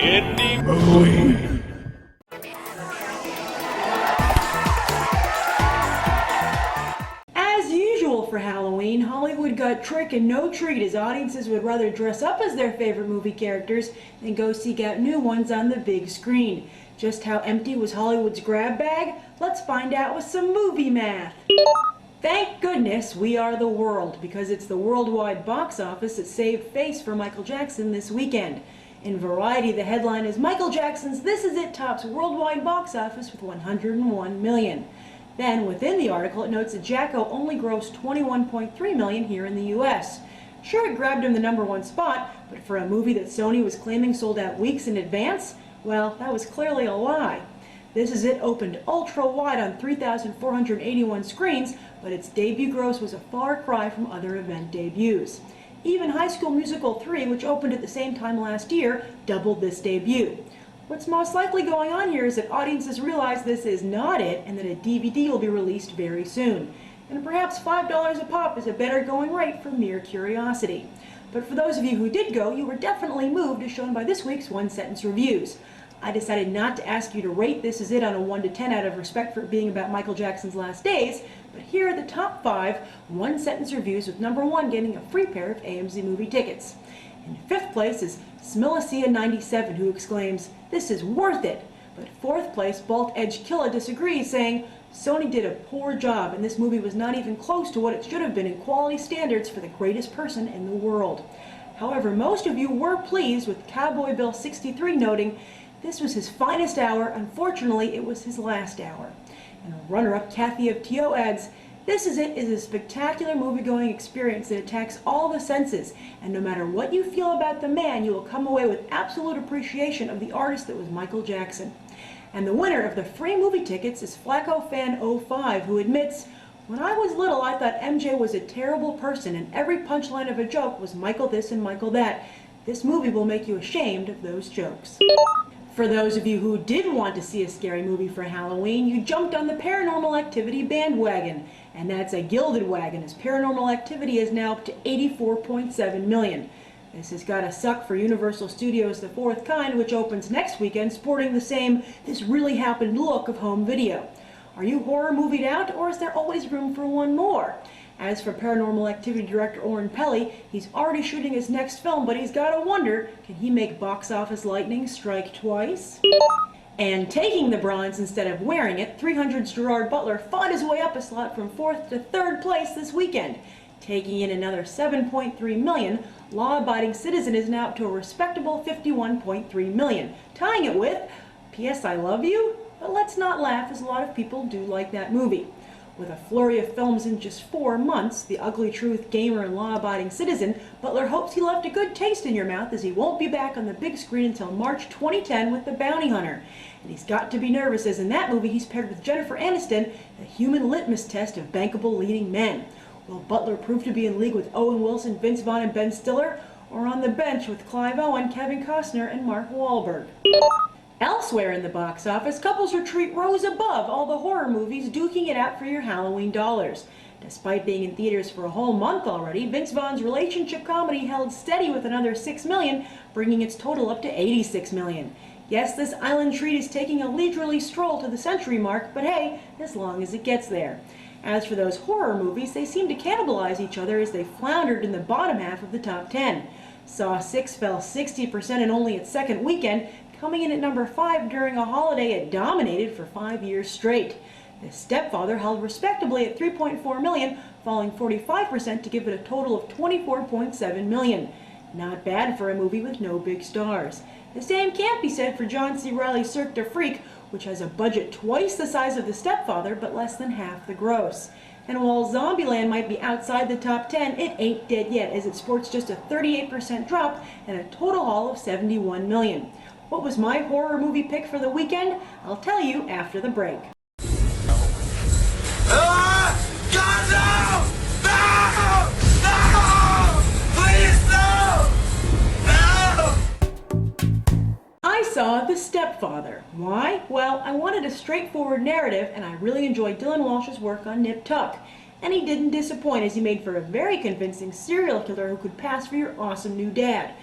Indie Movie. As usual for Halloween, Hollywood got trick and no treat as audiences would rather dress up as their favorite movie characters than go seek out new ones on the big screen. Just how empty was Hollywood's grab bag? Let's find out with some movie math. Thank goodness we are the world, because it's the worldwide box office that saved face for Michael Jackson this weekend. In Variety, the headline is Michael Jackson's This Is It tops worldwide box office with 101 million. Then, within the article, it notes that Jacko only grossed 21.3 million here in the US. Sure, it grabbed him the #1 spot, but for a movie that Sony was claiming sold out weeks in advance, well, that was clearly a lie. This Is It opened ultra-wide on 3,481 screens, but its debut gross was a far cry from other event debuts. Even High School Musical 3, which opened at the same time last year, doubled this debut. What's most likely going on here is that audiences realize this is not it and that a DVD will be released very soon. And perhaps $5 a pop is a better going rate for mere curiosity. But for those of you who did go, you were definitely moved as shown by this week's one-sentence reviews. I decided not to ask you to rate This Is It on a 1 to 10 out of respect for it being about Michael Jackson's last days, but here are the top 5 one-sentence reviews, with #1 getting a free pair of AMC movie tickets. In 5th place is Smilacia97, who exclaims, "This is worth it." But 4th place, Balt Edge Killa disagrees, saying, "Sony did a poor job and this movie was not even close to what it should have been in quality standards for the greatest person in the world." However, most of you were pleased, with Cowboy Bill 63 noting, "This was his finest hour. Unfortunately, it was his last hour." And runner-up Kathy of T.O. adds, "This Is It is a spectacular movie-going experience that attacks all the senses, and no matter what you feel about the man, you will come away with absolute appreciation of the artist that was Michael Jackson." And the winner of the free movie tickets is Flacco Fan 05, who admits, "When I was little, I thought MJ was a terrible person, and every punchline of a joke was Michael this and Michael that. This movie will make you ashamed of those jokes." For those of you who did want to see a scary movie for Halloween, you jumped on the Paranormal Activity bandwagon. And that's a gilded wagon, as Paranormal Activity is now up to 84.7 million. This has got to suck for Universal Studios' The Fourth Kind, which opens next weekend, sporting the same "this really happened" look of home video. Are you horror movied out, or is there always room for one more? As for Paranormal Activity director Oren Peli, he's already shooting his next film, but he's got to wonder, can he make box office lightning strike twice? And taking the bronze instead of wearing it, 300's Gerard Butler fought his way up a slot from 4th to 3rd place this weekend. Taking in another 7.3 million, Law Abiding Citizen is now up to a respectable 51.3 million, tying it with P.S. I Love You? But let's not laugh, as a lot of people do like that movie. With a flurry of films in just 4 months, The Ugly Truth, Gamer, and Law Abiding Citizen, Butler hopes he left a good taste in your mouth, as he won't be back on the big screen until March 2010 with The Bounty Hunter. And he's got to be nervous, as in that movie he's paired with Jennifer Aniston, the human litmus test of bankable leading men. Will Butler prove to be in league with Owen Wilson, Vince Vaughn, and Ben Stiller, or on the bench with Clive Owen, Kevin Costner, and Mark Wahlberg? Elsewhere in the box office, Couples Retreat rose above all the horror movies, duking it out for your Halloween dollars. Despite being in theaters for a whole month already, Vince Vaughn's relationship comedy held steady with another 6 million, bringing its total up to 86 million. Yes, this island treat is taking a leisurely stroll to the century mark, but hey, as long as it gets there. As for those horror movies, they seem to cannibalize each other as they floundered in the bottom half of the top 10. Saw 6 fell 60% in only its second weekend, coming in at number 5 during a holiday it dominated for 5 years straight. The Stepfather held respectably at 3.4 million, falling 45% to give it a total of 24.7 million. Not bad for a movie with no big stars. The same can't be said for John C. Reilly's Cirque du Freak, which has a budget twice the size of The Stepfather, but less than half the gross. And while Zombieland might be outside the top 10, it ain't dead yet, as it sports just a 38% drop and a total haul of 71 million. What was my horror movie pick for the weekend? I'll tell you after the break. God, no! No! No! Please, no! No! I saw The Stepfather. Why? Well, I wanted a straightforward narrative, and I really enjoyed Dylan Walsh's work on Nip Tuck. And he didn't disappoint, as he made for a very convincing serial killer who could pass for your awesome new dad.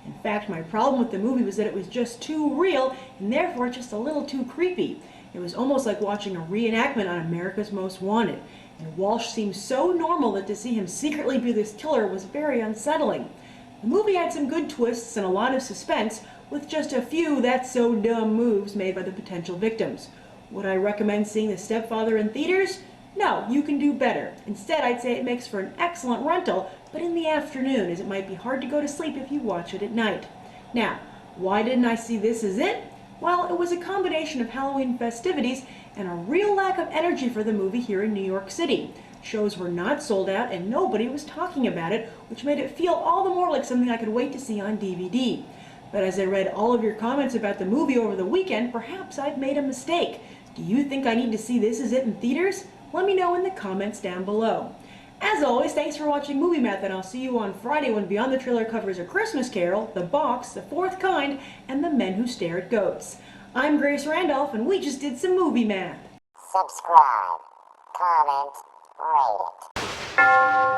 In fact, my problem with the movie was that it was just too real and therefore just a little too creepy. It was almost like watching a reenactment on America's Most Wanted. And Walsh seemed so normal that to see him secretly be this killer was very unsettling. The movie had some good twists and a lot of suspense, with just a few that's so dumb moves made by the potential victims. Would I recommend seeing The Stepfather in theaters? No, you can do better. Instead, I'd say it makes for an excellent rental, but in the afternoon, as it might be hard to go to sleep if you watch it at night. Now, why didn't I see This Is It? Well, it was a combination of Halloween festivities and a real lack of energy for the movie here in New York City. Shows were not sold out and nobody was talking about it, which made it feel all the more like something I could wait to see on DVD. But as I read all of your comments about the movie over the weekend, perhaps I've made a mistake. Do you think I need to see This Is It in theaters? Let me know in the comments down below. As always, thanks for watching Movie Math, and I'll see you on Friday when Beyond the Trailer covers A Christmas Carol, The Box, The Fourth Kind, and The Men Who Stare at Goats. I'm Grace Randolph, and we just did some movie math. Subscribe, comment, rate it.